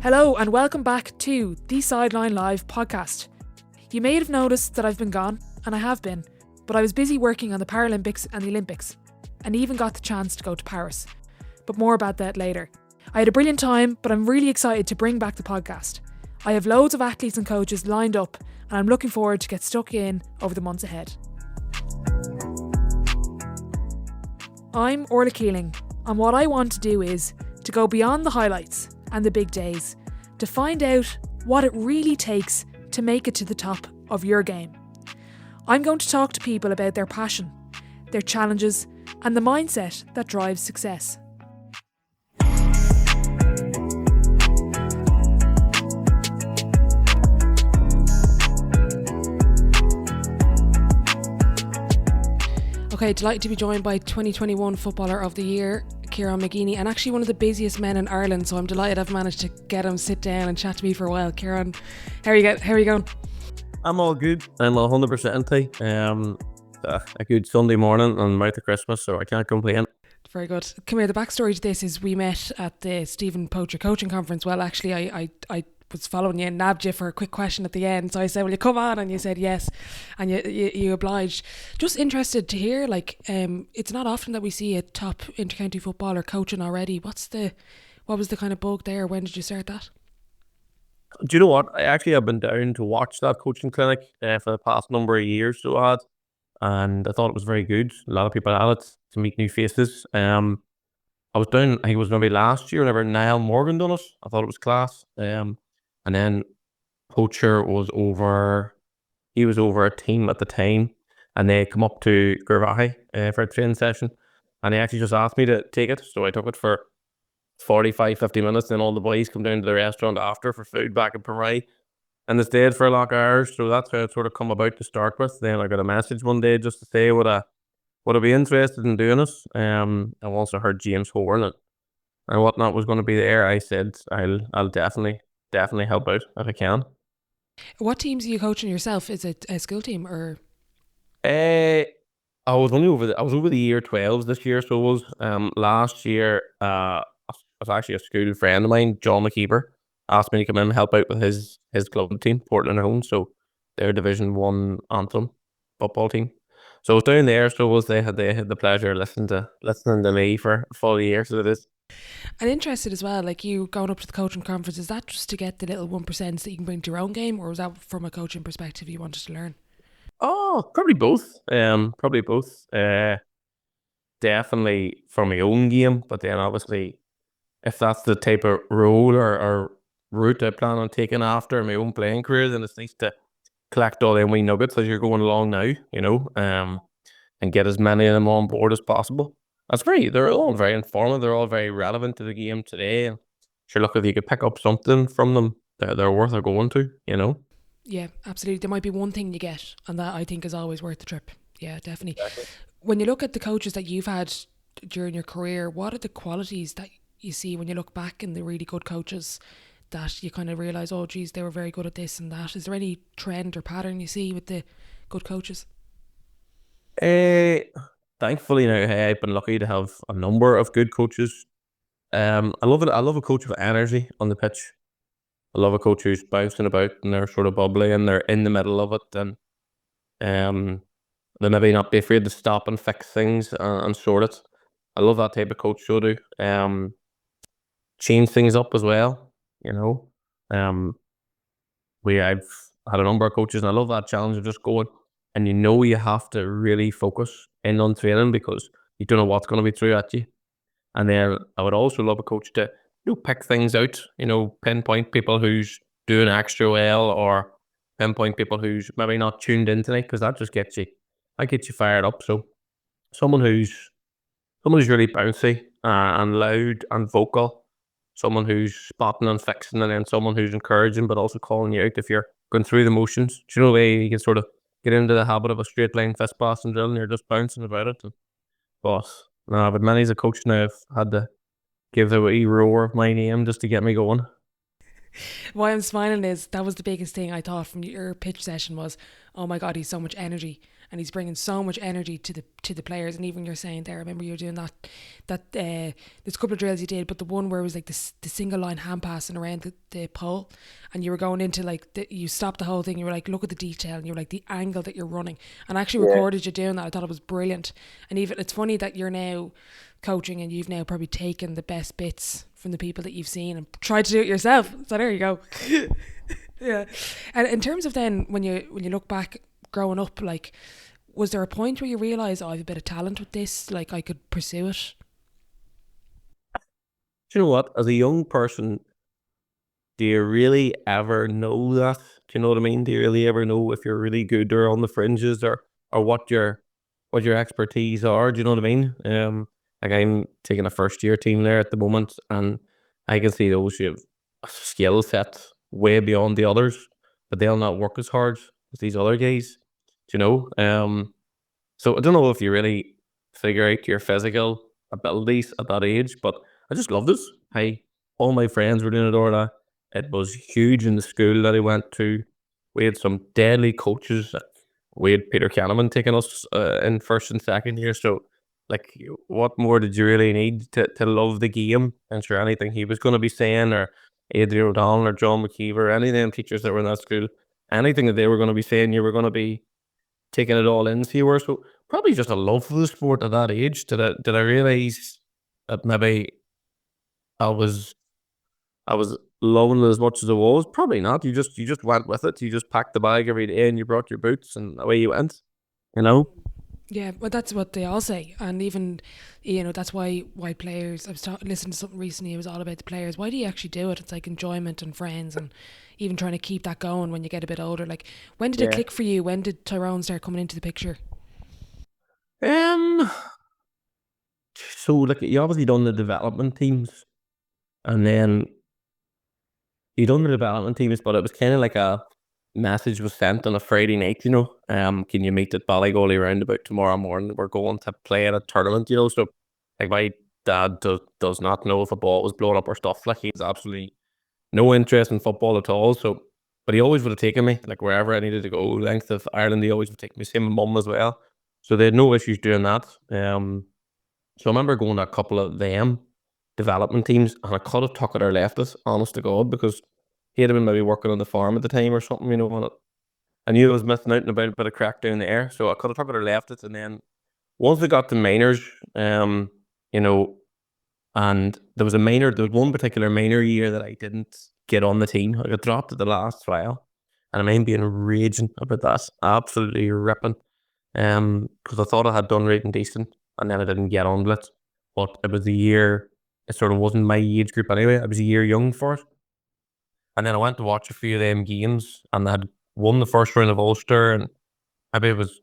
Hello and welcome back to the Sideline Live podcast. You may have noticed that I've been gone, and I have been, but I was busy working on the Paralympics and the Olympics, and even got the chance to go to Paris. But more about that later. I had a brilliant time, but I'm really excited to bring back the podcast. I have loads of athletes and coaches lined up, and I'm looking forward to get stuck in over the months ahead. I'm Orla Keeling, and what I want to do is to go beyond the highlights and the big days to find out what it really takes to make it to the top of your game. I'm going to talk to people about their passion, their challenges, and the mindset that drives success. Okay, delighted to be joined by 2021 Footballer of the Year, Kieran McGeary, and actually one of the busiest men in Ireland, so I'm delighted I've managed to get him sit down and chat to me for a while. Kieran, how are you going? I'm all good. I'm 100% a good Sunday morning and right to Christmas, so I can't complain. Very good. Come here, the backstory to this is we met at the Steven Poacher coaching conference. Well, actually, I was following you and nabbed you for a quick question at the end. So I said, will you come on? And you said yes. And you obliged. Just interested to hear, it's not often that we see a top intercounty footballer coaching already. What was the kind of bug there? When did you start that? Do you know what? I actually have been down to watch that coaching clinic for the past number of years. So I had, and I thought it was very good. A lot of people had it to meet new faces. I was down, I think it was maybe last year whenever Niall Morgan done it. I thought it was class. And then Poacher was over a team at the time, and they come up to Gervahi for a training session, and they actually just asked me to take it. So I took it for 45-50 minutes, and all the boys come down to the restaurant after for food back in Purray, and they stayed for a lot of hours. So that's how it sort of come about to start with. Then I got a message one day just to say would I be interested in doing it. I've also heard James Horn and whatnot was going to be there. I said I'll definitely help out if I can. What teams are you coaching yourself? Is it a school team or? I was over the year 12s this year. So it was last year. It was actually a school friend of mine, John McKeever, asked me to come in and help out with his club team, Portland Home. So their Division 1 Antrim football team. So I was down there. So they had the pleasure of listening to me for a full year. So it is. And interested as well, like you going up to the coaching conference, is that just to get the little 1% that you can bring to your own game, or was that from a coaching perspective you wanted to learn? Oh, probably both. Definitely for my own game, but then obviously if that's the type of role or route I plan on taking after my own playing career, then it's nice to collect all them wee nuggets as you're going along now, and get as many of them on board as possible. They're all very informative. They're all very relevant to the game today. And sure, look, if you could pick up something from them, they're worth a going to, Yeah, absolutely. There might be one thing you get, and that I think is always worth the trip. Yeah, definitely. Exactly. When you look at the coaches that you've had during your career, what are the qualities that you see when you look back in the really good coaches that you kind of realise, oh geez, they were very good at this and that? Is there any trend or pattern you see with the good coaches? Thankfully now, hey, I've been lucky to have a number of good coaches. I love it. I love a coach with energy on the pitch. I love a coach who's bouncing about and they're sort of bubbly and they're in the middle of it, and they maybe not be afraid to stop and fix things and sort it. I love that type of coach. So do change things up as well. I've had a number of coaches, and I love that challenge of just going. And you have to really focus in on training because you don't know what's going to be through at you. And then I would also love a coach to pick things out, pinpoint people who's doing extra well, or pinpoint people who's maybe not tuned in tonight, because that gets you fired up. So someone who's really bouncy and loud and vocal, someone who's spotting and fixing, and then someone who's encouraging but also calling you out if you're going through the motions. Do you know the way you can sort of get into the habit of a straight line fist passing drill and you're just bouncing about it? But no, but many's a coach now I've had to give the wee roar of my name just to get me going. Why I'm smiling is that was the biggest thing I thought from your pitch session was, oh my god, he's so much energy and he's bringing so much energy to the players. And even you're saying there, I remember you were doing that there's a couple of drills you did, but the one where it was like the single line hand passing around the pole, and you were going into like you stopped the whole thing. You were like, look at the detail, and you were like the angle that you're running, and I actually Yeah. recorded you doing that. I thought it was brilliant, and even it's funny that you're now coaching and you've now probably taken the best bits from the people that you've seen and tried to do it yourself. So there you go. Yeah. And in terms of then when you look back growing up, like was there a point where you realised, oh, I have a bit of talent with this, like I could pursue it? Do you know what? As a young person, do you really ever know that? Do you know what I mean? Do you really ever know if you're really good or on the fringes, or what your expertise are? Do you know what I mean? Like I'm taking a first year team there at the moment, and I can see those who have a skill set way beyond the others, but they'll not work as hard as these other guys. Do you know? So I don't know if you really figure out your physical abilities at that age, but I just loved it. All my friends were doing it, or that. It was huge in the school that I went to. We had some deadly coaches. We had Peter Kahneman taking us in first and second year. So, like, what more did you really need to love the game? And sure, anything he was going to be saying, or Adrian O'Donnell or John McKeever, any of them teachers that were in that school, anything that they were going to be saying, you were going to be taking it all in. So you were, so probably just a love for the sport at that age. Did I realize that maybe I was I was loving it as much as I was? Probably not. You just went with it. You just packed the bag every day and you brought your boots and away you went. You know? Yeah, but that's what they all say, and even that's why players. I was listening to something recently. It was all about the players. Why do you actually do it? It's like enjoyment and friends, and even trying to keep that going when you get a bit older. Like, when did it Yeah. click for you? When did Tyrone start coming into the picture? Um. So like you obviously done the development teams, and then you done the development teams, but it was kind of like a message was sent on a Friday night. Can you meet at Ballygolly roundabout tomorrow morning? We're going to play in a tournament. So like my dad does not know if a ball was blown up or stuff. Like he's absolutely no interest in football at all. So, but he always would have taken me like wherever I needed to go, length of Ireland. He always would take me. Same with mum as well. So they had no issues doing that. So I remember going to a couple of them development teams, and I could have took it or left it, honest to God, because he'd have been maybe working on the farm at the time or something, and I knew I was missing out on a bit of crack down there, so I could have took it or left it. And then once we got to minors, you know, and there was one particular minor year that I didn't get on the team. I got dropped at the last trial, and I remember being raging about that, absolutely ripping. Because I thought I had done right and decent, and then I didn't get on with it. But it was a year. It sort of wasn't my age group anyway. I was a year young for it. And then I went to watch a few of them games, and I had won the first round of Ulster, and maybe it was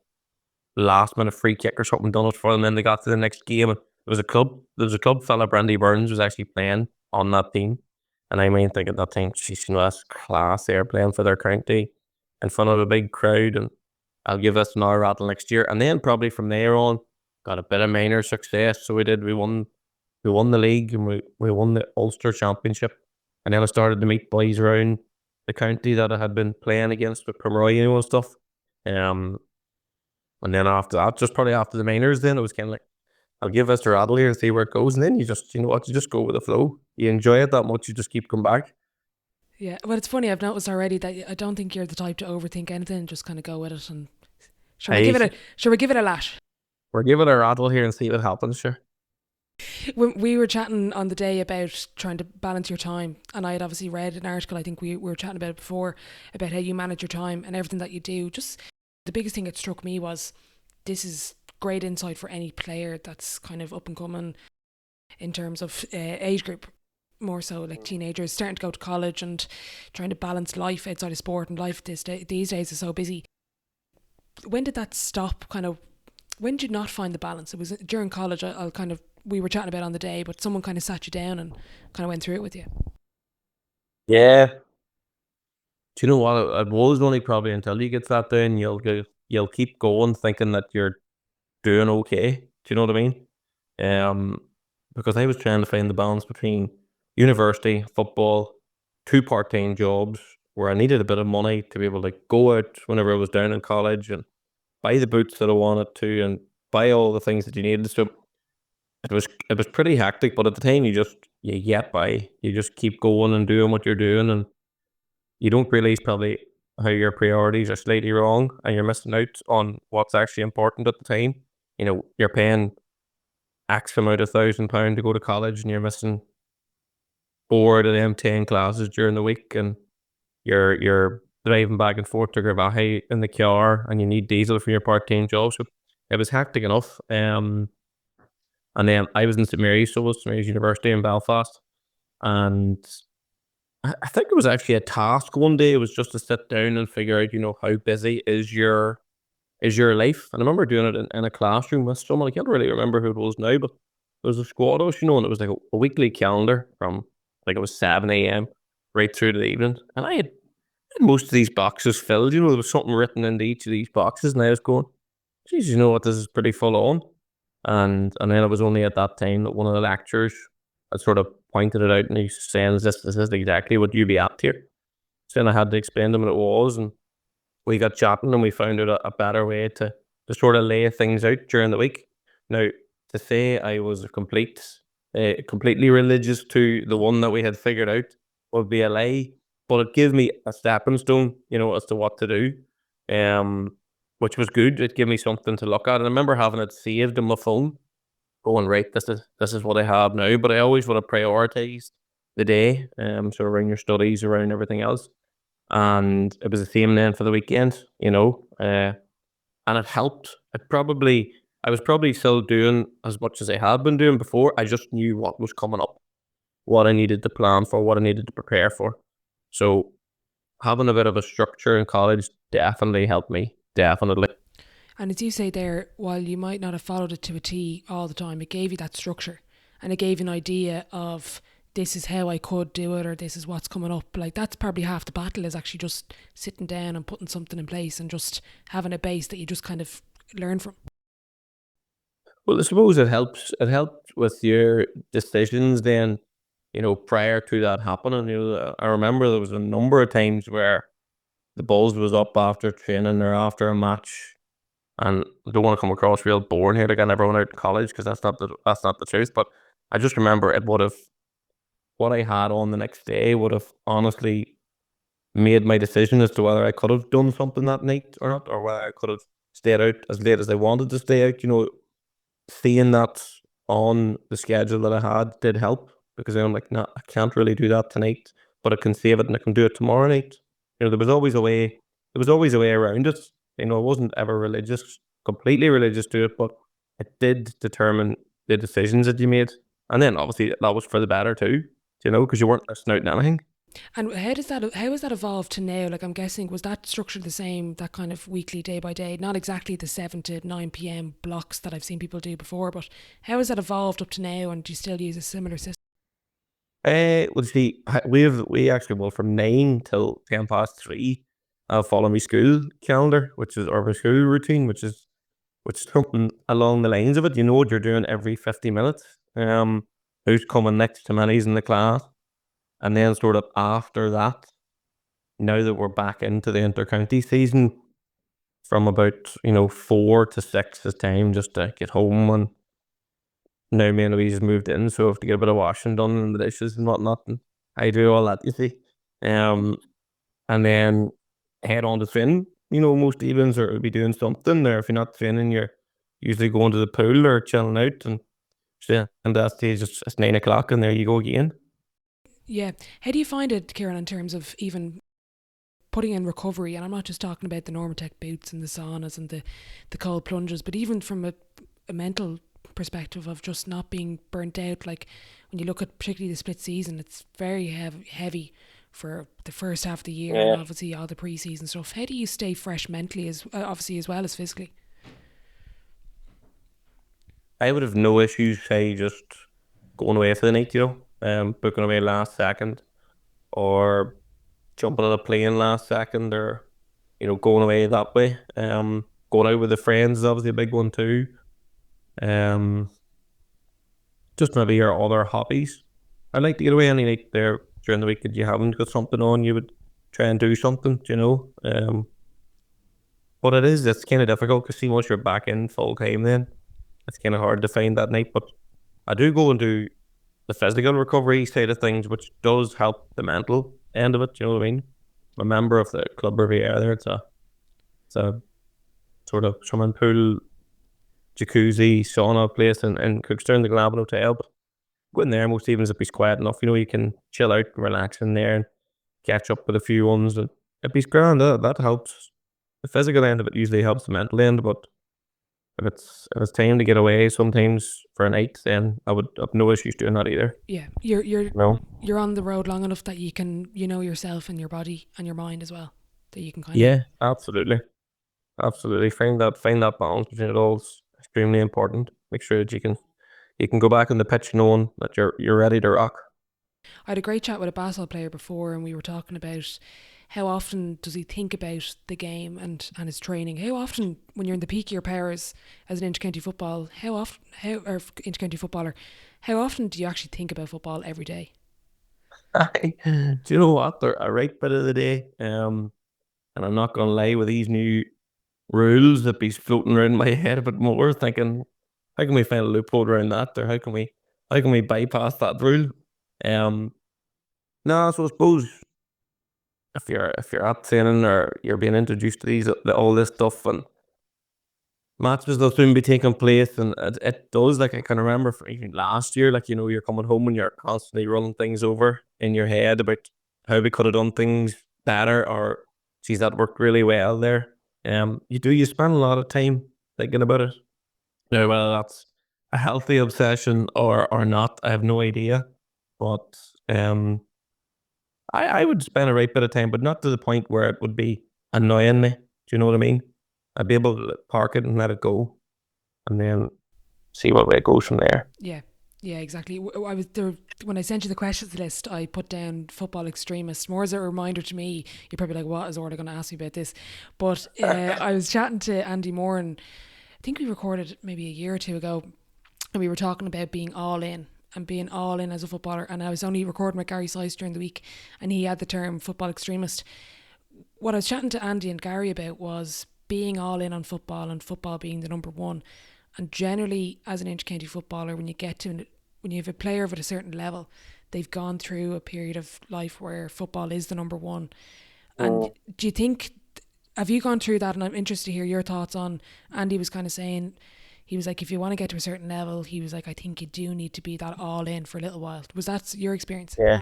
last minute free kick or something done it for them. Then they got to the next game, and there was a club fella, Brandy Burns, was actually playing on that team. And I mean, thinking at that time, she's that's class. They're playing for their county in front of a big crowd, and I'll give this another rattle next year. And then probably from there on, got a bit of minor success. So we did. We won the league, and we won the Ulster Championship. And then I started to meet boys around the county that I had been playing against with Pomeroy, and stuff. Um, and then after that, just probably after the minors, then it was kind of like, I'll give this a rattle here and see where it goes. And then you just, you just go with the flow. You enjoy it that much, you just keep coming back. Yeah, well, it's funny. I've noticed already that I don't think you're the type to overthink anything. Just kind of go with it, and sure, Hey, we give it a lash. we're giving it a rattle here and see what happens, sure. When we were chatting on the day about trying to balance your time, and I had obviously read an article. I think we were chatting about it before, about how you manage your time and everything that you do. Just the biggest thing that struck me was this is great insight for any player that's kind of up and coming in terms of age group, more so like teenagers starting to go to college and trying to balance life outside of sport, and life these days is so busy. When did that stop? Kind of, when did you not find the balance? It was during college. I'll kind of, we were chatting about it on the day, but someone kind of sat you down and kind of went through it with you. Yeah. Do you know what? It was only probably until you get that down, you'll keep going thinking that you're doing okay. Do you know what I mean? Um, because I was trying to find the balance between university, football, two part-time jobs where I needed a bit of money to be able to go out whenever I was down in college and buy the boots that I wanted to and buy all the things that you needed. So it was pretty hectic, but at the time you get by. You just keep going and doing what you're doing, and you don't realize probably how your priorities are slightly wrong and you're missing out on what's actually important at the time. You're paying X amount of £1,000 to go to college and you're missing 4 of them 10 classes during the week, and you're driving back and forth to Gravahi in the car and you need diesel for your part-time job. So it was hectic enough. And then I was in St Mary's, so it was St Mary's University in Belfast. And I think it was actually a task one day. It was just to sit down and figure out, how busy is your life. And I remember doing it in a classroom with someone. I can't really remember who it was now, but there was a squad of us, and it was like a weekly calendar from, like, it was 7 a.m. right through to the evening. And I had most of these boxes filled. There was something written into each of these boxes, and I was going, geez, you know what, this is pretty full on. And then it was only at that time that one of the lecturers had sort of pointed it out, and he's saying, this is exactly what you be at here. So then I had to explain to him what it was, and we got chatting and we found out a better way to sort of lay things out during the week. Now, to say I was completely religious to the one that we had figured out would be a lie, but it gave me a stepping stone, as to what to do, which was good. It gave me something to look at. And I remember having it saved in my phone, going, right, this is what I have now. But I always would have prioritized the day, so around your studies, around everything else. And it was the same then for the weekend, and it helped. I was probably still doing as much as I had been doing before. I just knew what was coming up, what I needed to plan for, what I needed to prepare for. So having a bit of a structure in college definitely helped me, definitely. And as you say there, while you might not have followed it to a T all the time, it gave you that structure and it gave you an idea of this is how I could do it, or this is what's coming up. Like, that's probably half the battle, is actually just sitting down and putting something in place and just having a base that you just kind of learn from. Well, I suppose it helps. It helped with your decisions then, prior to that happening. I remember there was a number of times where the buzz was up after training or after a match, and I don't want to come across real boring here to get everyone out in college, because that's not the truth. But I just remember it would have what I had on the next day would have honestly made my decision as to whether I could have done something that night or not, or whether I could have stayed out as late as I wanted to stay out. Seeing that on the schedule that I had did help, because I'm like, nah, I can't really do that tonight, but I can save it and I can do it tomorrow night. There was always a way. There was always a way around it. I wasn't ever completely religious to it, but it did determine the decisions that you made, and then obviously that was for the better too. Because you weren't missing out on anything. And how has that evolved to now? Like, I'm guessing, was that structure the same, that kind of weekly, day by day? Not exactly the 7 to 9 p.m. blocks that I've seen people do before, but how has that evolved up to now, and do you still use a similar system? Well, see, we actually, well, from 9 till 3:10, I'll follow my school calendar, or my school routine, which is something along the lines of it. You know what you're doing every 50 minutes. Who's coming next to Manny's in the class, and then sort of after that, now that we're back into the inter-county season, from about 4 to 6 is time just to get home. And now me and Louise moved in, so I have to get a bit of washing done and the dishes and whatnot, and I do all that, you see. And then head on to training. Most evenings or be doing something, or if you're not training, you're usually going to the pool or chilling out. And yeah, and that stage it's 9 o'clock, and there you go again. Yeah. How do you find it, Kieran, in terms of even putting in recovery? And I'm not just talking about the Normatec boots and the saunas and the cold plunges, but even from a mental perspective of just not being burnt out. Like, when you look at particularly the split season, it's very heavy for the first half of the year, and obviously all the pre-season stuff. How do you stay fresh mentally, as obviously as well as physically? I would have no issues, say, just going away for the night, booking away last second, or jumping on a plane last second, or going away that way. Going out with the friends is obviously a big one too. Just maybe your other hobbies. I'd like to get away any night there. during the week that you haven't got something on, you would try and do something, you know. But it's kind of difficult because see, once you're back in full time, then it's kind of hard to find that night. But I do go and do the physical recovery side of things, which does help the mental end of it. You know what I mean? I'm a member of the Club Riviera there. It's a sort of swimming pool, jacuzzi, sauna place in Cookstown, the Glamorgan Hotel. But go in there most evenings if it's quiet enough. You know, you can chill out and relax in there and catch up with a few ones. And if it's grand, that helps. The physical end of it usually helps the mental end, but if it's time to get away sometimes for a night, then I would have no issues doing that either. Yeah, No. you're on the road long enough that you can, you know, yourself and your body and your mind as well, that you can kind of. Yeah, absolutely. Absolutely. Find that balance between it all is extremely important. Make sure that you can go back on the pitch knowing that you're ready to rock. I had a great chat with a basketball player before, and we were talking about how often does he think about the game and his training. How often, when you're in the peak of your powers as an intercounty football, or intercounty footballer, how often do you actually think about football every day? Do you know what? They're a right bit of the day. And I'm not gonna lie, with these new rules that be floating around my head a bit more, thinking, how can we find a loophole around that, or how can we bypass that rule? Um, no, so I suppose if you're at training or you're being introduced to all this stuff and matches will soon be taking place, and it does. Like I can remember for even last year, like you're coming home and you're constantly running things over in your head about how we could have done things better, or geez, that worked really well there. You spend a lot of time thinking about it. Now, whether that's a healthy obsession or not, I have no idea. But um, I would spend a right bit of time, but not to the point where it would be annoying me. Do you know what I mean? I'd be able to park it and let it go, and then see what way it goes from there. Yeah, yeah, exactly. I was there when I sent you the questions list. I put down football extremist more as a reminder to me. You're probably like, "What is Orla going to ask me about this?" But I was chatting to Andy Moore, and I think we recorded maybe a year or two ago, and we were talking about being all in and being all in as a footballer. And I was only recording with Gary Sice during the week, and he had the term football extremist. What I was chatting to Andy and Gary about was being all in on football and football being the number one. And generally, as an intercounty footballer, when you have a player of at a certain level, they've gone through a period of life where football is the number one. And do you think, have you gone through that? And I'm interested to hear your thoughts on. Andy was kind of saying, he was like, if you want to get to a certain level, he was like, I think you do need to be that all in for a little while. Was that your experience? Yeah.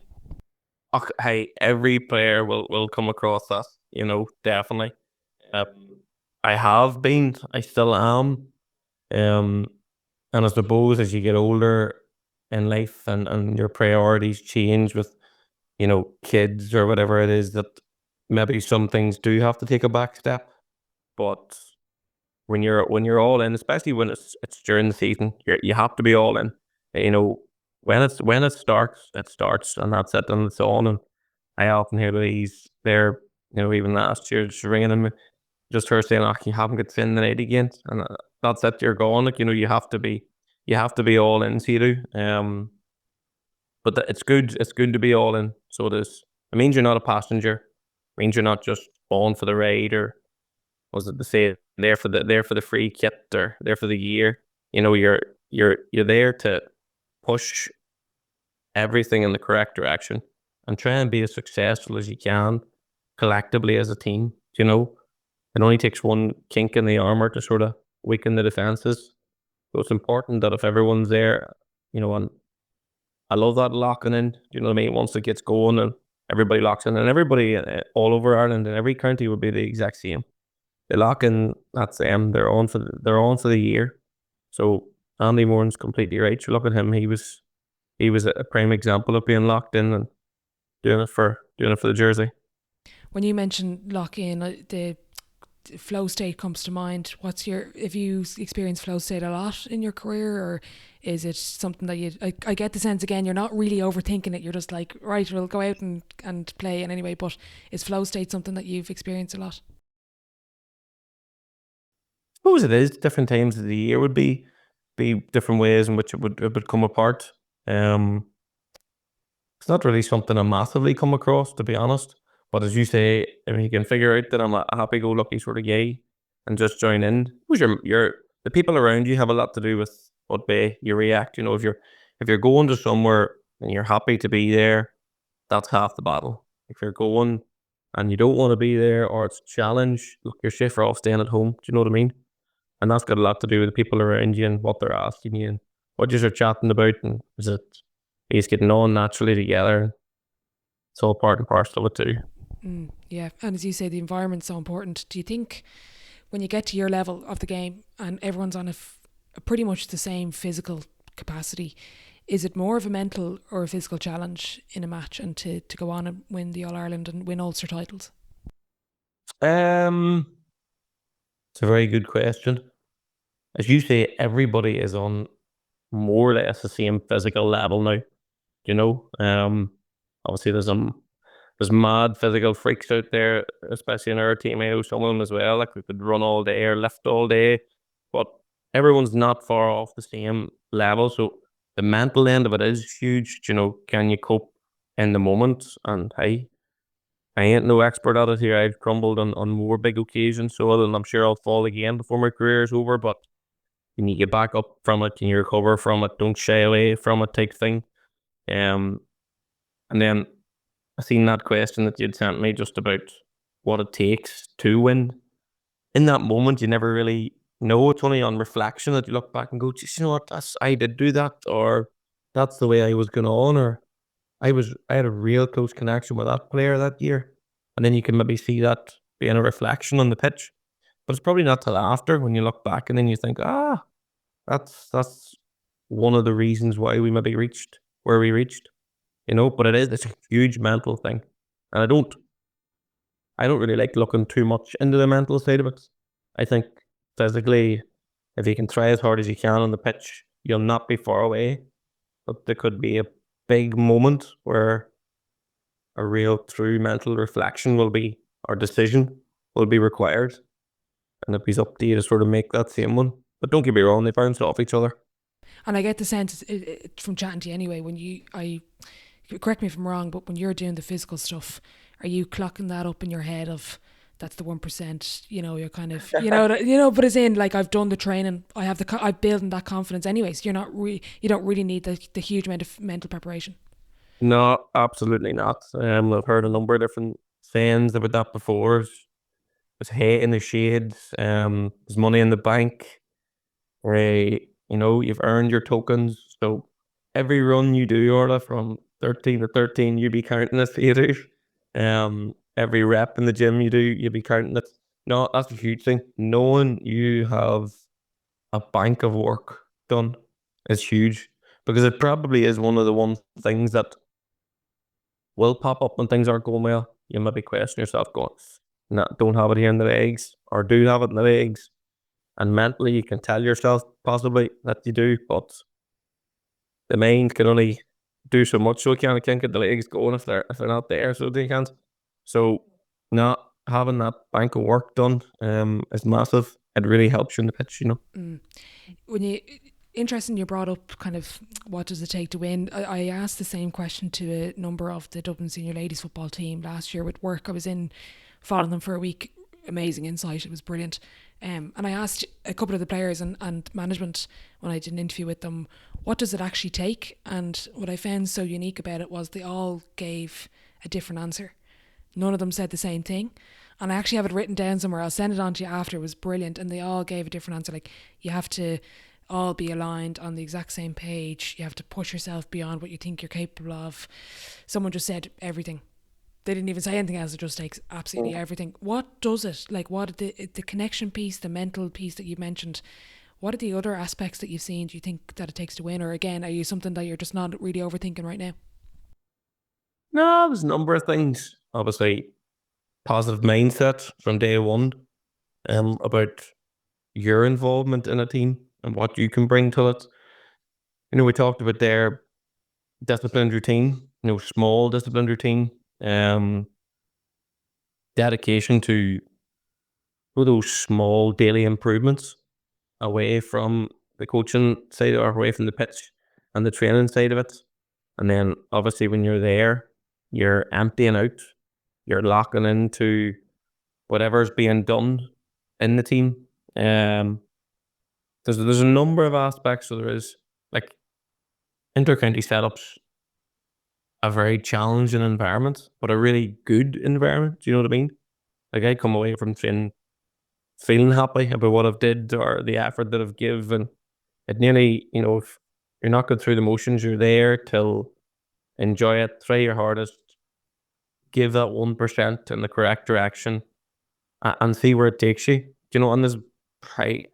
Hey, every player will come across that, definitely. Um, I have been, I still am. Um, and I suppose as you get older in life and your priorities change with, kids or whatever it is, that maybe some things do have to take a back step. But when you're all in, especially when it's during the season, you have to be all in. You know, when it starts, and that's it, and it's on. And I often hear these there, even last year, just ringing them, just her saying, "Oh, you haven't got thin the night again," and that's it. You're gone. Like you have to be all in. See, you do. But it's good. It's good to be all in. So it is. It means you're not a passenger. It means you're not just on for the ride, or was it to say there for the free kit, or there for the year. You're there to push everything in the correct direction and try and be as successful as you can collectively as a team. It only takes one kink in the armor to sort of weaken the defenses. So it's important that if everyone's there, and I love that locking in. Do you know what I mean? Once it gets going and everybody locks in, and everybody all over Ireland and every county would be the exact same. They lock in. That's them. They're on for the year. So Andy Moran's completely right. You look at him. He was a prime example of being locked in and doing it for the jersey. When you mentioned lock in, the flow state comes to mind. If you experience flow state a lot in your career, or is it something that I get the sense, again, you're not really overthinking it, you're just like, right, we'll go out and play, and anyway, but is flow state something that you've experienced a lot? Suppose it is. Different times of the year would be different ways in which it would come apart. Um, It's not really something I massively come across, to be honest. But as you say, if you can figure out that I'm a happy-go-lucky sort of guy and just join in, who's the people around you have a lot to do with what way you react. You know, if you're going to somewhere and you're happy to be there, that's half the battle. If you're going and you don't want to be there or it's a challenge, look, you're safer off staying at home. Do you know what I mean? And that's got a lot to do with the people around you and what they're asking you and what you're chatting about. And is it, are you getting on naturally together? It's all part and parcel of it too. Yeah, and as you say, the environment's so important. Do you think when you get to your level of the game and everyone's on a pretty much the same physical capacity, is it more of a mental or a physical challenge in a match and to go on and win the All-Ireland and win Ulster titles? It's a very good question. As you say, everybody is on more or less the same physical level now. You know, obviously there's mad physical freaks out there, especially in our team. I know some of them as well. Like we could run all day or lift all day, but everyone's not far off the same level. So the mental end of it is huge. You know, can you cope in the moment? And hey, I ain't no expert at it here. I've crumbled on more big occasions, so I'm sure I'll fall again before my career is over. But you need to get back up from it, and you recover from it. Don't shy away from it, type thing. And then I seen that question that you'd sent me just about what it takes to win. In that moment, you never really know. It's only on reflection that you look back and go, "Geez, you know what? I did do that, or that's the way I was going on, or I had a real close connection with that player that year." And then you can maybe see that being a reflection on the pitch. But it's probably not till after when you look back and then you think, that's one of the reasons why we maybe reached where we reached. You know, but it's a huge mental thing. And I don't really like looking too much into the mental side of it. I think physically, if you can try as hard as you can on the pitch, you'll not be far away. But there could be a big moment where a real true mental reflection will be, or decision will be required. And it'll be up to you to sort of make that same one. But don't get me wrong, they bounce off each other. And I get the sense from chatting to you anyway, correct me if I'm wrong, but when you're doing the physical stuff, are you clocking that up in your head of that's the 1%? You know, you're kind of but as in like I've done the training, I'm building that confidence anyways. You don't really need the huge amount of mental preparation. No, absolutely not. I've heard a number of different sayings about that before. There's hate in the shades. There's money in the bank. Where you know you've earned your tokens. So every run you do, Orla, from 13 to 13, you be counting it. You do. Every rep in the gym you do, you be counting it. No, that's a huge thing. Knowing you have a bank of work done is huge because it probably is one of the one things that will pop up when things aren't going well. You maybe question yourself, going, "No, don't have it here in the legs," or "Do have it in the legs." And mentally, you can tell yourself possibly that you do, but the mind can only do so much. So it can't get the legs going if they're not there. So they can't. So not having that bank of work done is massive. It really helps you in the pitch, you know. When you interesting, you brought up kind of what does it take to win. I asked the same question to a number of the Dublin senior ladies football team last year with work. I was in following them for a week. Amazing insight. It was brilliant. And I asked a couple of the players and management when I did an interview with them, what does it actually take? And what I found so unique about it was they all gave a different answer. None of them said the same thing. And I actually have it written down somewhere. I'll send it on to you after. It was brilliant. And they all gave a different answer. Like, you have to all be aligned on the exact same page. You have to push yourself beyond what you think you're capable of. Someone just said everything. They didn't even say anything else. It just takes absolutely everything. What does it? Like, what the connection piece, the mental piece that you mentioned, what are the other aspects that you've seen, do you think, that it takes to win? Or again, are you something that you're just not really overthinking right now? No, there's a number of things. Obviously, positive mindset from day one about your involvement in a team and what you can bring to it. You know, we talked about their disciplined routine, you know, small disciplined routine, um, dedication to those small daily improvements away from the coaching side or away from the pitch and the training side of it. And then obviously when you're there, you're emptying out, you're locking into whatever's being done in the team. There's a number of aspects. So there is like inter-county setups, a very challenging environment, but a really good environment. Do you know what I mean? Like I come away from training feeling happy about what I've did or the effort that I've given. It nearly, if you're not going through the motions, you're there till enjoy it, try your hardest, give that 1% in the correct direction, and see where it takes you. And there's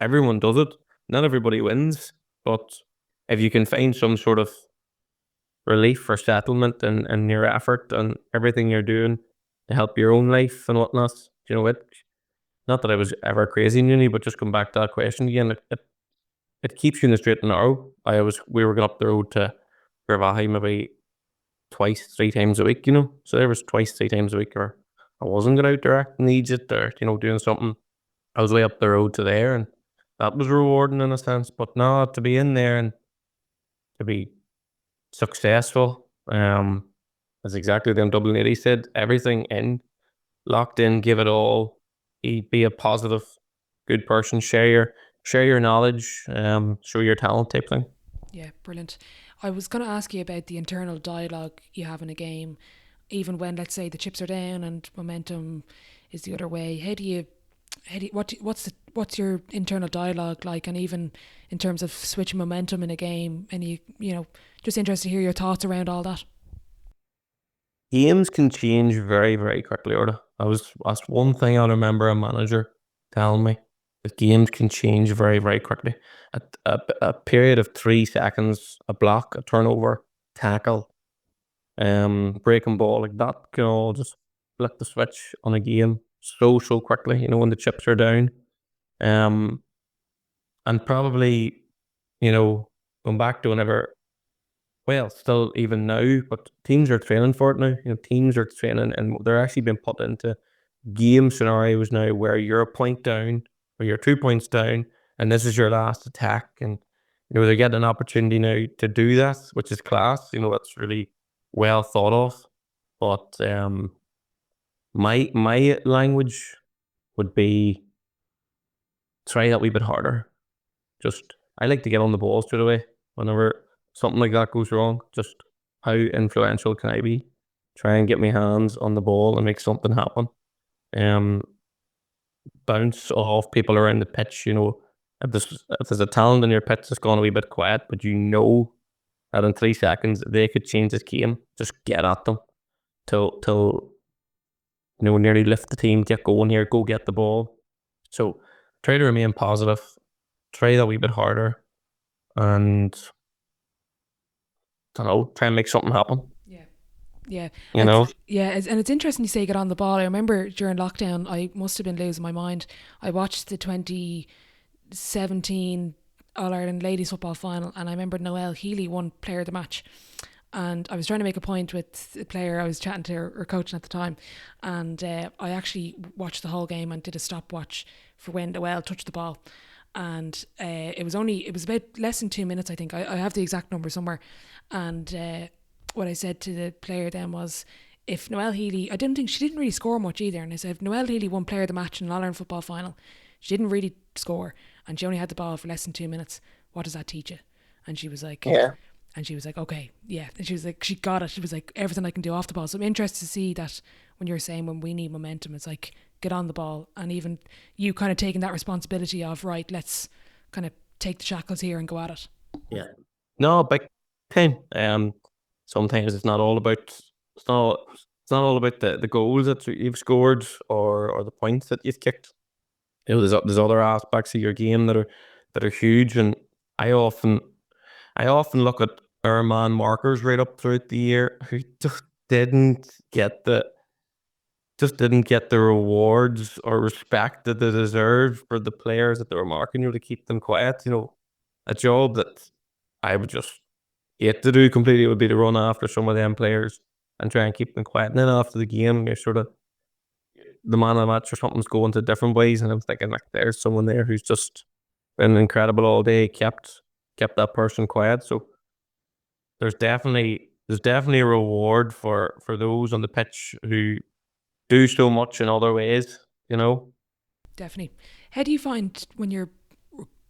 everyone does it. Not everybody wins, but if you can find some sort of relief or settlement in your effort and everything you're doing to help your own life and whatnot, it. Not that I was ever crazy in uni, but just come back to that question again. It keeps you in the straight and narrow. We were going up the road to Gravahi maybe twice, 3 times a week, So there was twice, 3 times a week, or I wasn't going out directing Egypt or, doing something. I was way up the road to there, and that was rewarding in a sense. But no, to be in there and to be successful, as exactly them Dublin 80 said, everything in, locked in, give it all, be a positive, good person, share your knowledge, show your talent type thing. Yeah, brilliant. I was going to ask you about the internal dialogue you have in a game, even when, let's say, the chips are down and momentum is the other way. What's your internal dialogue like, and even in terms of switching momentum in a game? And just interested to hear your thoughts around all that. Games can change very, very quickly, Orla. That's one thing I remember a manager telling me. That games can change very, very quickly. A period of 3 seconds, a block, a turnover, tackle, breaking ball, like that can all just flip the switch on a game so quickly, when the chips are down. And probably, going back to whenever, well, still even now, but teams are training for it now. Teams are training and they're actually being put into game scenarios now where you're a point down or you're 2 points down and this is your last attack. And, they're getting an opportunity now to do that, which is class. That's really well thought of. But my language would be try that wee bit harder. Just, I like to get on the ball straight away whenever something like that goes wrong. Just how influential can I be? Try and get my hands on the ball and make something happen. Bounce off people around the pitch. If there's a talent in your pitch that's gone a wee bit quiet, but that in 3 seconds they could change this game. Just get at them till nearly lift the team, get going here, go get the ball. So try to remain positive, try that wee bit harder, and try and make something happen. Yeah. And it's interesting you say get on the ball. I remember during lockdown, I must have been losing my mind. I watched the 2017 All-Ireland Ladies Football Final, and I remember Noelle Healy won Player of the Match. And I was trying to make a point with the player I was chatting to or coaching at the time. And I actually watched the whole game and did a stopwatch for when Noelle touched the ball. And it was about less than 2 minutes, I think. I have the exact number somewhere. And what I said to the player then was, if Noelle Healy, she didn't really score much either. And I said, if Noelle Healy won Player of the Match in an All-Ireland football final, she didn't really score and she only had the ball for less than 2 minutes. What does that teach you? And she was like, yeah. And she was like, okay, yeah. And she was like, she got it. She was like, everything I can do off the ball. So I'm interested to see that when you're saying when we need momentum, it's like, get on the ball. And even you kind of taking that responsibility of, right, let's kind of take the shackles here and go at it. Yeah. No, big time. Sometimes it's not all about the goals that you've scored or the points that you've kicked. There's other aspects of your game that are huge, and I often look at our man markers right up throughout the year who just didn't get the rewards or respect that they deserve for the players that they were marking, to keep them quiet. A job that I would just hate to do completely would be to run after some of them players and try and keep them quiet. And then after the game, you're sort of the man of the match or something's going to different ways, and I'm thinking like there's someone there who's just been incredible all day, kept that person quiet. So there's definitely there's definitely a reward for those on the pitch who do so much in other ways, you know. Definitely. How do you find when you're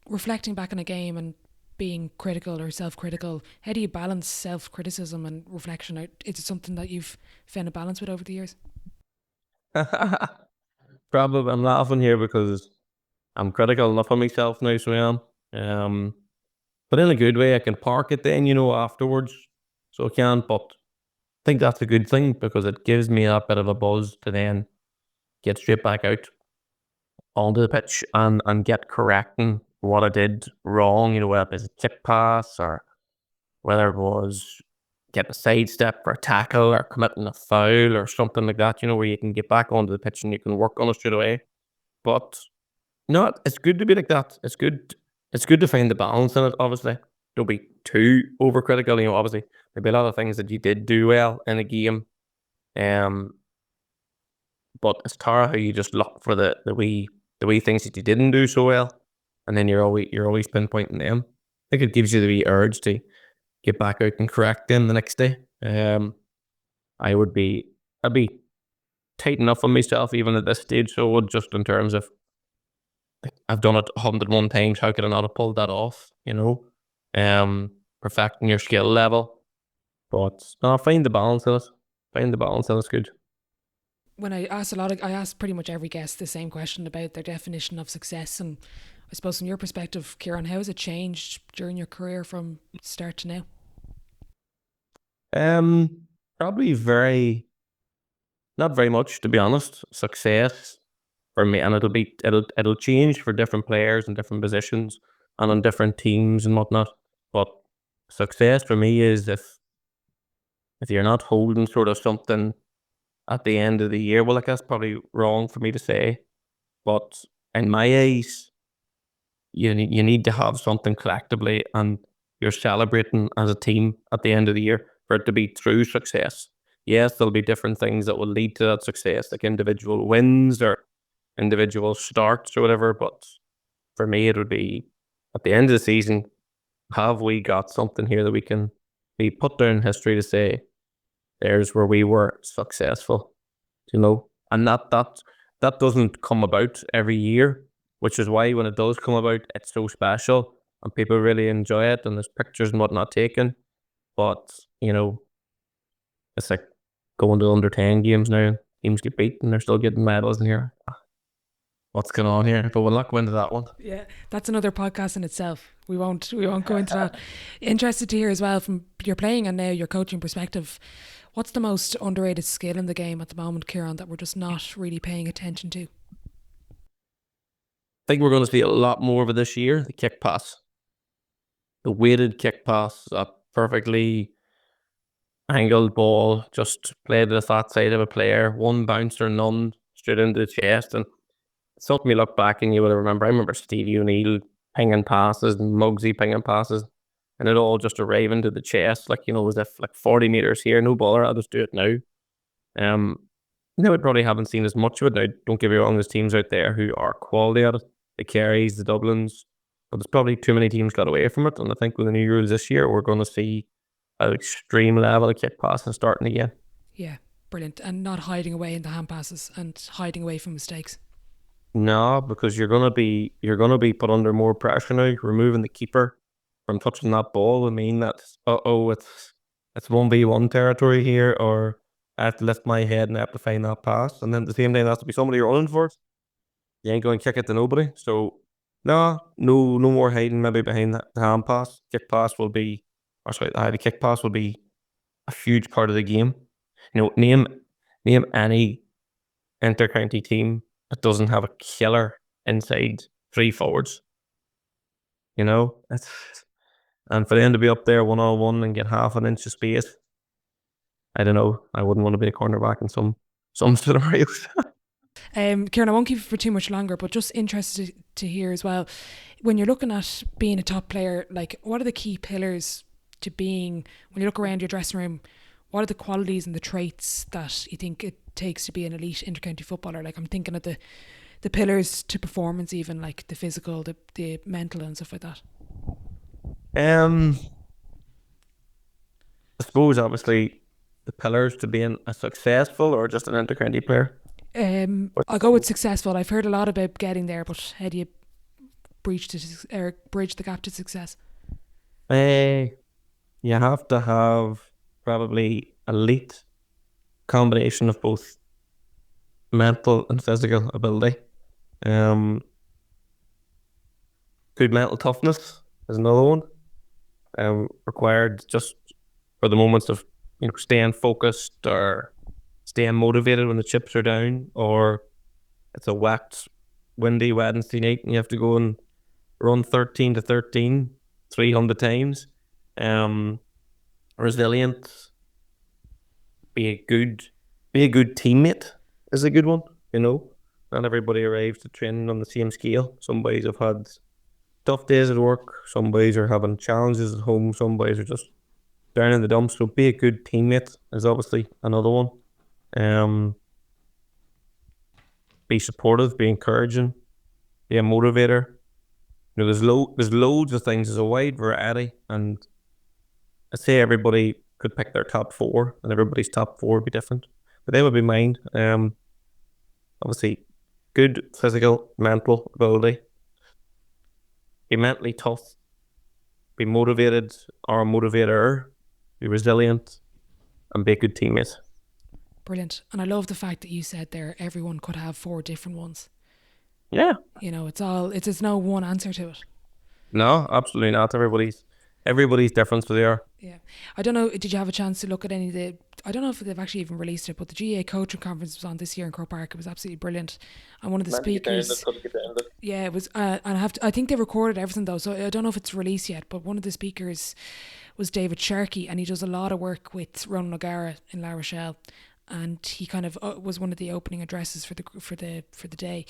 reflecting back on a game and being critical or self-critical, how do you balance self-criticism and reflection? Is it something that you've found a balance with over the years? Probably I'm laughing here because I'm critical enough of myself now, so I am. But in a good way, I can park it then, afterwards. So I can, but I think that's a good thing because it gives me a bit of a buzz to then get straight back out onto the pitch and get correcting what I did wrong, whether it's a chip pass or whether it was getting a sidestep or a tackle or committing a foul or something like that, where you can get back onto the pitch and you can work on it straight away. But no, it's good to be like that. It's good. It's good to find the balance in it. Obviously, don't be too overcritical. Obviously, there'll be a lot of things that you did do well in a game. Um, but it's Tara how you just look for the wee things that you didn't do so well, and then you're always pinpointing them. I think it gives you the wee urge to get back out and correct them the next day. I'd be tight enough on myself even at this stage. So I would, just in terms of, I've done it 101 times. How could I not have pulled that off? Perfecting your skill level. But no, find the balance in it. Find the balance in it's good. When I ask pretty much every guest the same question about their definition of success, and I suppose from your perspective, Kieran, how has it changed during your career from start to now? Probably not very much, to be honest. Success for me, and it'll change for different players and different positions and on different teams and whatnot. But success for me is if you're not holding sort of something at the end of the year. Well, like, that's probably wrong for me to say, but in my eyes, you need to have something collectively, and you're celebrating as a team at the end of the year for it to be true success. Yes, there'll be different things that will lead to that success, like individual wins or individual starts or whatever. But for me, it would be at the end of the season, have we got something here that we can be put down in history to say, there's where we were successful, and that doesn't come about every year, which is why when it does come about, it's so special and people really enjoy it, and there's pictures and whatnot taken. But it's like going to under 10 games now. Teams get beat and they're still getting medals in here. What's going on here? But we'll not go into that one. Yeah, that's another podcast in itself. We won't go into that. Interested to hear as well, from your playing and now your coaching perspective, what's the most underrated skill in the game at the moment, Kieran, that we're just not really paying attention to? I think we're going to see a lot more of it this year. The kick pass, the weighted kick pass, a perfectly angled ball, just played to the flat side of a player, one bouncer, none straight into the chest. And it's something you look back and you will remember. I remember Stevie O'Neill pinging passes and Muggsy pinging passes, and it all just arriving to the chest, like, as if like 40 meters here, no bother, I'll just do it now. Um, we probably haven't seen as much of it now. Don't get me wrong, there's teams out there who are quality at it, the Kerrys, the Dublins, but there's probably too many teams got away from it. And I think with the new rules this year, we're going to see an extreme level of kick passing starting again. Yeah, brilliant. And not hiding away in the hand passes and hiding away from mistakes. No, because you're gonna be put under more pressure now. Removing the keeper from touching that ball would mean that, it's 1v1 territory here, or I have to lift my head and I have to find that pass, and then at the same time there has to be somebody running for it. You ain't going to kick it to nobody. So no more hiding maybe behind the hand pass. Kick pass will be, or sorry, the kick pass will be a huge part of the game. Name any inter-county team that doesn't have a killer inside three forwards. It's, and for them to be up there 1-on-1 and get half an inch of space, I don't know. I wouldn't want to be a cornerback in some scenarios. Kieran, I won't keep it for too much longer, but just interested to hear as well, when you're looking at being a top player, like, what are the key pillars to being, when you look around your dressing room, what are the qualities and the traits that you think it takes to be an elite intercounty footballer? Like, I'm thinking of the pillars to performance, even like the physical, the mental and stuff like that. Um, I suppose obviously the pillars to being a successful or just an intercounty player. I'll go with successful. I've heard a lot about getting there, but how do you bridge the gap to success? Uh, you have to have probably elite combination of both mental and physical ability. Um, Good mental toughness is another one. Required just for the moments of staying focused or staying motivated when the chips are down, or it's a wet, windy Wednesday night and you have to go and run 13 to 13 300 times. Um, Resilient, be a good be a good teammate is a good one. Not everybody arrives to training on the same scale. Some boys have had tough days at work. Some boys are having challenges at home. Some boys are just down in the dumps. So be a good teammate is obviously another one. Um, be supportive, be encouraging, be a motivator. There's loads of things. There's a wide variety, and I'd say everybody could pick their top four, and everybody's top four would be different. But they would be mine. Obviously, good physical, mental ability, be mentally tough, be motivated or a motivator, be resilient, and be a good teammate. Brilliant. And I love the fact that you said there everyone could have 4 different ones. Yeah. It's no one answer to it. No, absolutely not. Everybody's different, so they are. Yeah. I don't know, did you have a chance to look at any of the, I don't know if they've actually even released it, but the GA coaching conference was on this year in Croke Park. It was absolutely brilliant. And one of the speakers, yeah, it was, and I think they recorded everything though, so I don't know if it's released yet, but one of the speakers was David Sharkey, and he does a lot of work with Ronan O'Gara in La Rochelle, and he kind of was one of the opening addresses for the day.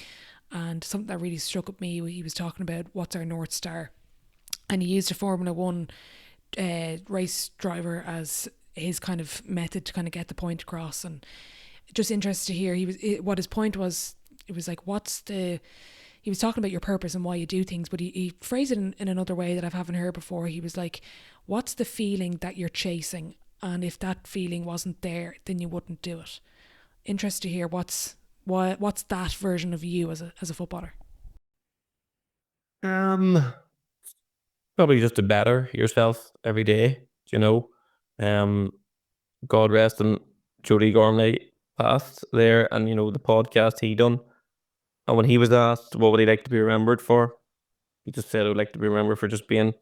And something that really struck with me, he was talking about what's our North Star, and he used a Formula One race driver as his kind of method to kind of get the point across. And just interested to hear what his point was. It was like, he was talking about your purpose and why you do things, but he phrased it in another way that I haven't heard before. He was like, what's the feeling that you're chasing, and if that feeling wasn't there, then you wouldn't do it. Interested to hear what's that version of you as a footballer. Probably just to better yourself every day. God rest him, Jody Gormley passed there, and the podcast he done. And when he was asked what would he like to be remembered for, he just said, "I would like to be remembered for just being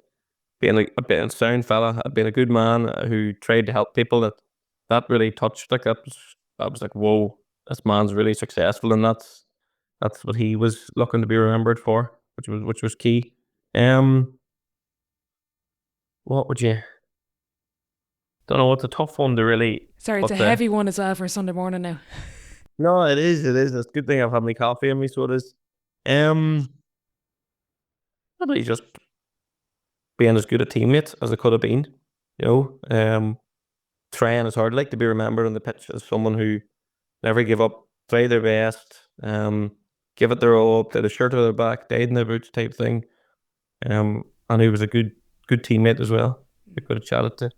a bit of a sound fella, being a good man who tried to help people." That really touched. Like that was like, whoa, this man's really successful, and that's what he was looking to be remembered for, which was key. What would you? Don't know. It's a tough one to really. Sorry, it's a heavy one as well for a Sunday morning now. No, it is. It's a good thing I've had my coffee in me, so it is. Probably just being as good a teammate as I could have been. Trying as hard. I'd like to be remembered on the pitch as someone who never give up, play their best, give it their all, play the shirt to their back, died in their boots type thing. And he was a good teammate as well. We could have chatted to.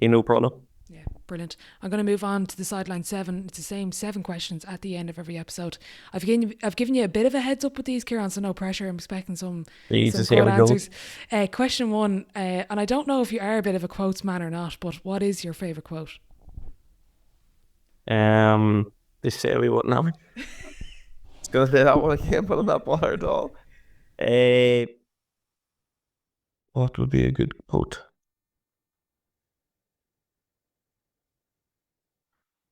No problem. Yeah, brilliant. I'm going to move on to the sideline 7. It's the same 7 questions at the end of every episode. I've given you a bit of a heads up with these, Kieran, so no pressure. I'm expecting some good answers. Question 1, and I don't know if you are a bit of a quotes man or not, but what is your favourite quote? They say we wouldn't have it. I was going to say that one. I can't put on that bar at all. What would be a good quote?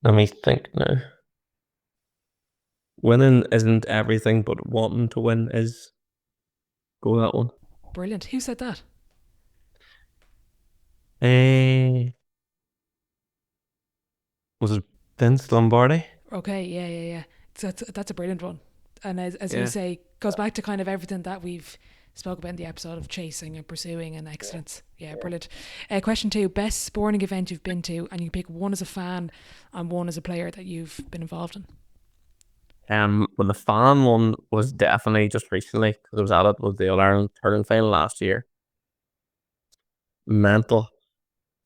Let me think now. Winning isn't everything, but wanting to win is. Go that one. Brilliant. Who said that? Was it Vince Lombardi? Okay, yeah. That's a brilliant one. And as you say, goes back to kind of everything that we've spoke about in the episode of chasing and pursuing and excellence. Yeah, brilliant. Question 2, best sporting event you've been to, and you pick one as a fan and one as a player that you've been involved in. Well, the fan one was definitely just recently, because I was at it with the All-Ireland hurling final last year. Mental.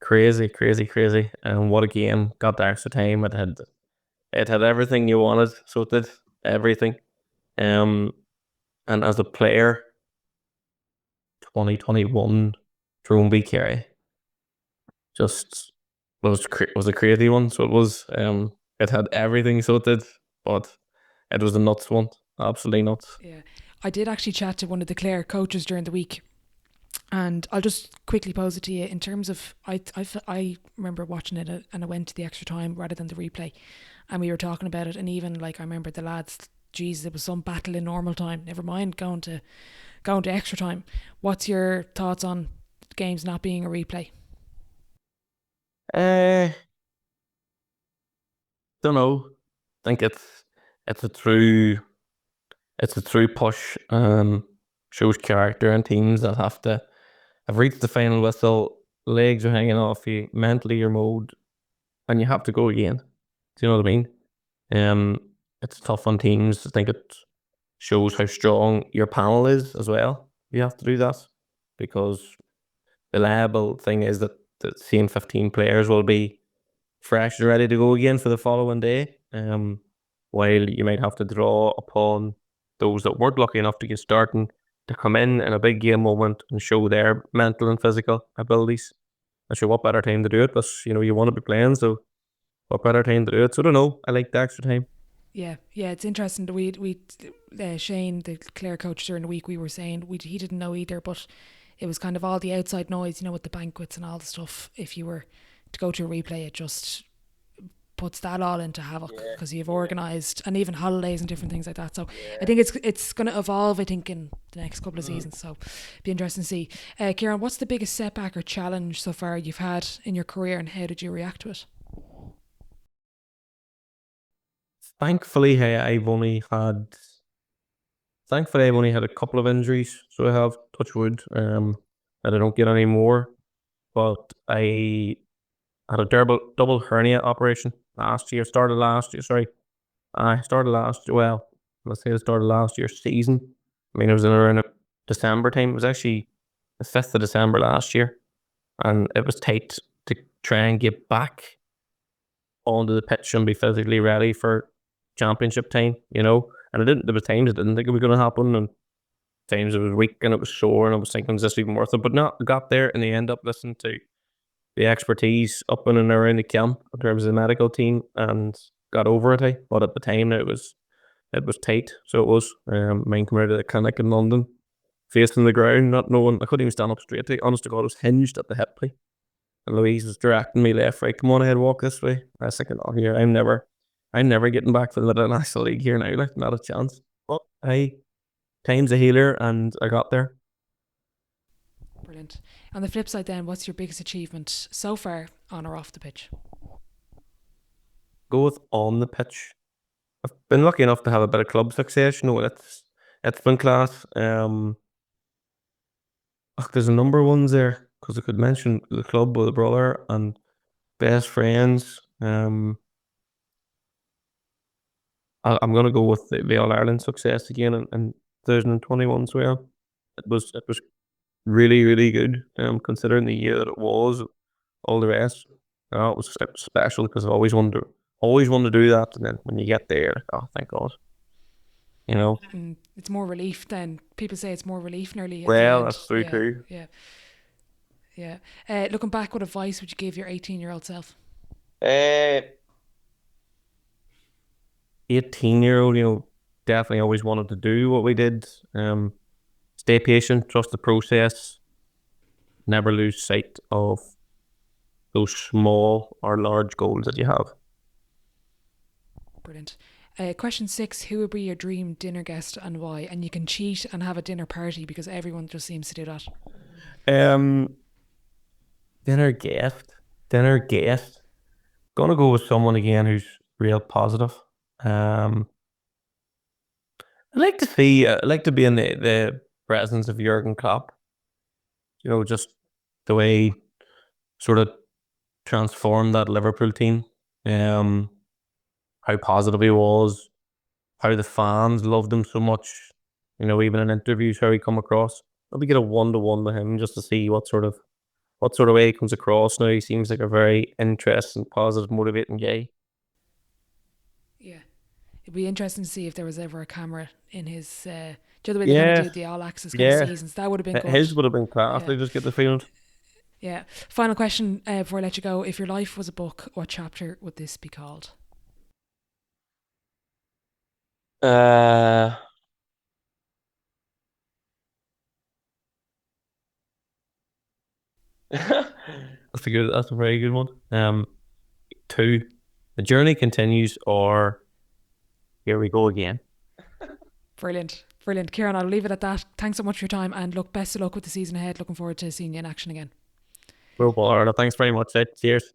Crazy, crazy, crazy. And what a game. Got the extra time. It had everything you wanted, so it did everything. Um and as a player, 2021 Tyrone beat Kerry just was a crazy one. So it had everything, so it did, but it was a nuts one. Absolutely nuts. Yeah. I did actually chat to one of the Clare coaches during the week, and I'll just quickly pose it to you in terms of I remember watching it and I went to the extra time rather than the replay, and we were talking about it, and even like I remember the lads, geez, it was some battle in normal time. Never mind going to extra time. What's your thoughts on games not being a replay? Uh don't know. I think it's a true it's a true push. Shows character and teams that have reached the final whistle, legs are hanging off you, mentally you're mowed, and you have to go again. Do you know what I mean? Um, it's tough on teams. I think it shows how strong your panel is as well. You have to do that because the liable thing is that the same 15 players will be fresh and ready to go again for the following day. While you might have to draw upon those that weren't lucky enough to get starting to come in a big game moment and show their mental and physical abilities. And sure, what better time to do it? But you want to be playing, so what better time to do it? So I don't know. I like the extra time. Yeah, yeah, it's interesting. We Shane, the Clare coach, during the week, we were saying he didn't know either, but it was kind of all the outside noise, with the banquets and all the stuff. If you were to go to a replay, it just puts that all into havoc Yeah, because you've yeah, organised and even holidays and different things like that. So I yeah. think it's going to evolve. I think in the next couple of Mm. seasons. So it'd be interesting to see. Kieran, what's the biggest setback or challenge so far you've had in your career, and how did you react to it? Thankfully, hey, I've only had a couple of injuries, so I have touch wood, that I don't get any more. But I had a double hernia operation last year. Started last year. Sorry, I started last. Well, let's say I started last year's season. I mean, it was in around December time. It was actually the 5th of December last year, and it was tight to try and get back onto the pitch and be physically ready for championship time. And I didn't. There was times I didn't think it was going to happen, and times it was weak and it was sore, and I was thinking, is this even worth it? But no, I got there, and they end up listening to the expertise up in and around the camp in terms of the medical team and got over it. But at the time, it was tight, so it was. Mine came out of the clinic in London, facing the ground, not knowing I couldn't even stand up straight. Honest to God, I was hinged at the hip. And Louise was directing me left, right. Come on ahead, walk this way. I was thinking, oh, here, I'm never getting back for the National League here now. Like, not a chance. But hey, time's a healer, and I got there. Brilliant. On the flip side, then, what's your biggest achievement so far, on or off the pitch? Go with on the pitch. I've been lucky enough to have a bit of club success. It's been class. There's a number of ones there because I could mention the club with a brother and best friends. I'm gonna go with the All Ireland success again in 2021 as well. It was really really good. Considering the year that it was, all the rest. It was special because I always wanted to do that, and then when you get there, like, oh, thank God. You know. It's more relief then. People say it's more relief nearly at the Well, end. that's true Yeah, too. yeah, yeah. Looking back, what advice would you give your 18-year-old self? Uh, 18-year-old, definitely always wanted to do what we did. Stay patient, trust the process, never lose sight of those small or large goals that you have. Brilliant. Question 6: who would be your dream dinner guest and why? And you can cheat and have a dinner party because everyone just seems to do that. Um, dinner guest, dinner guest. Gonna go with someone again who's real positive. Um, I'd like to be in the presence of Jurgen Klopp. Just the way sort of transformed that Liverpool team. Um, how positive he was, how the fans loved him so much. Even in interviews, how he come across. Maybe get a 1-to-1 with him just to see what what sort of way he comes across now. He seems like a very interesting, positive, motivating guy. Yeah. It'd be interesting to see if there was ever a camera in his. Do you know the way they kind of do the all access kind of seasons? That would have been good. His would have been class. Yeah. I just get the feeling. Yeah. Final question before I let you go. If your life was a book, what chapter would this be called? I That's a very good one. Two, the journey continues, or here we go again. Brilliant. Brilliant. Kieran, I'll leave it at that. Thanks so much for your time, and look, best of luck with the season ahead. Looking forward to seeing you in action again. Well, thanks very much. Cheers.